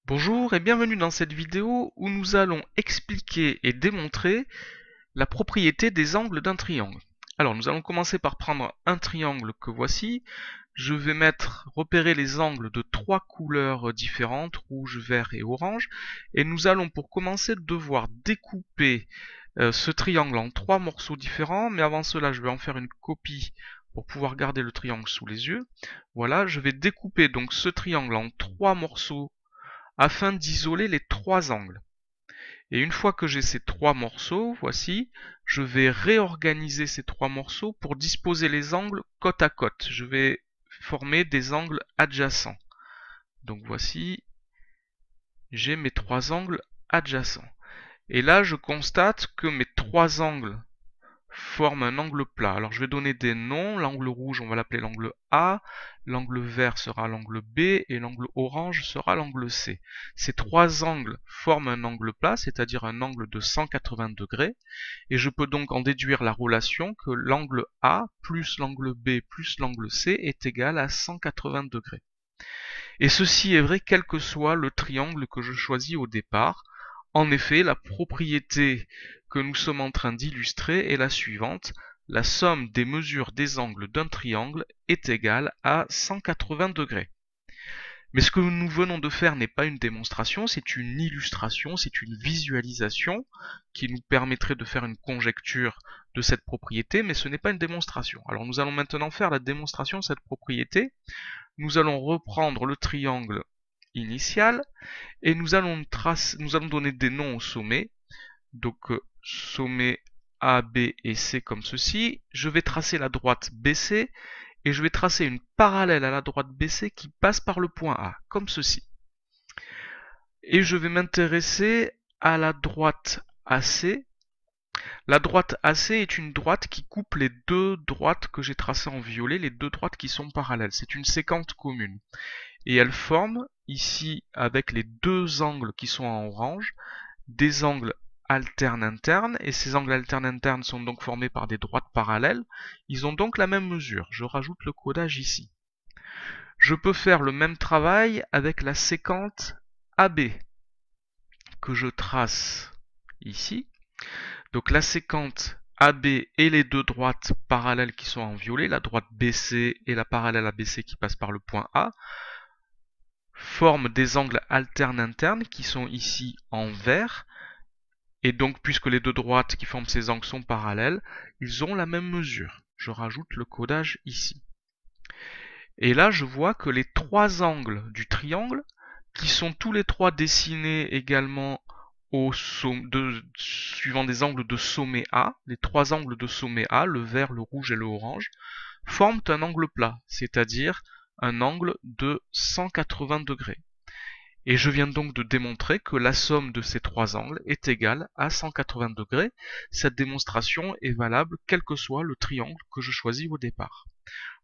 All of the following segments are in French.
Bonjour et bienvenue dans cette vidéo où nous allons expliquer et démontrer la propriété des angles d'un triangle. Alors nous allons commencer par prendre un triangle que voici. Je vais repérer les angles de trois couleurs différentes, rouge, vert et orange. Et nous allons pour commencer devoir découper ce triangle en trois morceaux différents. Mais avant cela, je vais en faire une copie pour pouvoir garder le triangle sous les yeux. Voilà, je vais découper donc ce triangle en trois morceaux afin d'isoler les trois angles. Et une fois que j'ai ces trois morceaux, voici, je vais réorganiser ces trois morceaux pour disposer les angles côte à côte. Je vais former des angles adjacents. Donc voici, j'ai mes trois angles adjacents. Et là, je constate que mes trois angles forme un angle plat. Alors je vais donner des noms. L'angle rouge, on va l'appeler l'angle A. L'angle vert sera l'angle B. Et l'angle orange sera l'angle C. Ces trois angles forment un angle plat, c'est-à-dire un angle de 180 degrés. Et je peux donc en déduire la relation que l'angle A plus l'angle B plus l'angle C est égal à 180 degrés. Et ceci est vrai quel que soit le triangle que je choisis au départ. En effet, la propriété que nous sommes en train d'illustrer est la suivante. La somme des mesures des angles d'un triangle est égale à 180 degrés. Mais ce que nous venons de faire n'est pas une démonstration, c'est une illustration, c'est une visualisation qui nous permettrait de faire une conjecture de cette propriété, mais ce n'est pas une démonstration. Alors nous allons maintenant faire la démonstration de cette propriété. Nous allons reprendre le triangle initial et nous allons donner des noms au sommet. Donc sommet A, B et C comme ceci. Je vais tracer la droite BC et je vais tracer une parallèle à la droite BC qui passe par le point A, comme ceci. Et je vais m'intéresser à la droite AC. La droite AC est une droite qui coupe les deux droites que j'ai tracées en violet, les deux droites qui sont parallèles. C'est une séquente commune. Et elle forme, ici, avec les deux angles qui sont en orange, des angles alternes internes, et ces angles alternes internes sont donc formés par des droites parallèles. Ils ont donc la même mesure. Je rajoute le codage ici. Je peux faire le même travail avec la séquente AB, que je trace ici. Donc la séquente AB et les deux droites parallèles qui sont en violet, la droite BC et la parallèle à BC qui passe par le point A, forment des angles alternes internes qui sont ici en vert. Et donc, puisque les deux droites qui forment ces angles sont parallèles, ils ont la même mesure. Je rajoute le codage ici. Et là, je vois que les trois angles du triangle, qui sont tous les trois dessinés également suivant des angles de sommet A, les trois angles de sommet A, le vert, le rouge et le orange, forment un angle plat, c'est-à-dire un angle de 180 degrés. Et je viens donc de démontrer que la somme de ces trois angles est égale à 180 degrés. Cette démonstration est valable quel que soit le triangle que je choisis au départ.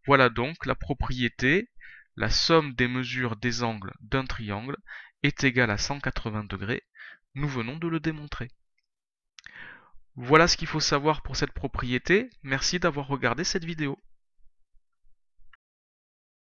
Voilà donc la propriété, la somme des mesures des angles d'un triangle est égale à 180 degrés. Nous venons de le démontrer. Voilà ce qu'il faut savoir pour cette propriété. Merci d'avoir regardé cette vidéo.